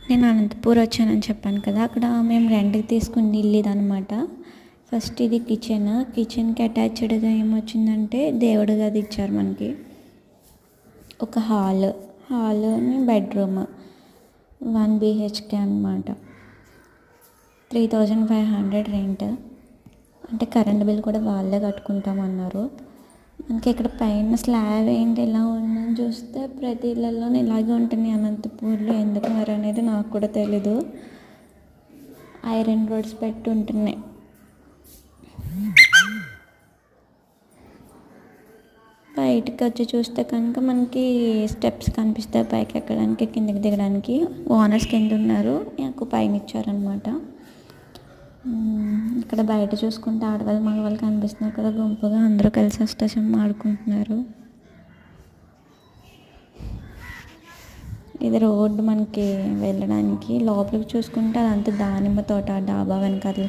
నేను అనంతపూర్ వచ్చానని చెప్పాను కదా, అక్కడ మేము రెంట్కి తీసుకున్న ఇల్లు ఇదనమాట. ఫస్ట్ ఇది కిచెన్కి అటాచ్డ్గా ఏమొచ్చిందంటే దేవుడి గది ఇచ్చారు మనకి. ఒక హాల్ని బెడ్రూమ్ 1 BHK అనమాట. 3500 రెంట్. అంటే కరెంట్ బిల్ కూడా వాళ్ళే కట్టుకుంటామన్నారు. మనకి ఇక్కడ పైన స్లాబ్ ఏంటి ఇలా ఉందని చూస్తే ప్రతి ఇళ్ళల్లోనే ఇలాగే ఉంటుంది అనంతపూర్లో. ఎందుకు మరి అనేది నాకు కూడా తెలీదు. ఐరన్ రోడ్స్ పెట్టి ఉంటున్నాయి. బయటకు వచ్చి చూస్తే కనుక మనకి స్టెప్స్ కనిపిస్తాయి పైకి ఎక్కడానికి, కిందకి దిగడానికి. ఓనర్స్ కింద ఉన్నారు, నాకు పైన ఇచ్చారనమాట. ఇక్కడ బయట చూసుకుంటే ఆడవాళ్ళు మగవాళ్ళు కనిపిస్తున్నారు కదా, గుంపుగా అందరూ కలిసి అష్టాచమ్మా ఆడుకుంటున్నారు. ఇది రోడ్డు మనకి వెళ్ళడానికి. లోపలికి చూసుకుంటే అదంతా దానిమ్మ తోట, డాబా వెనకాల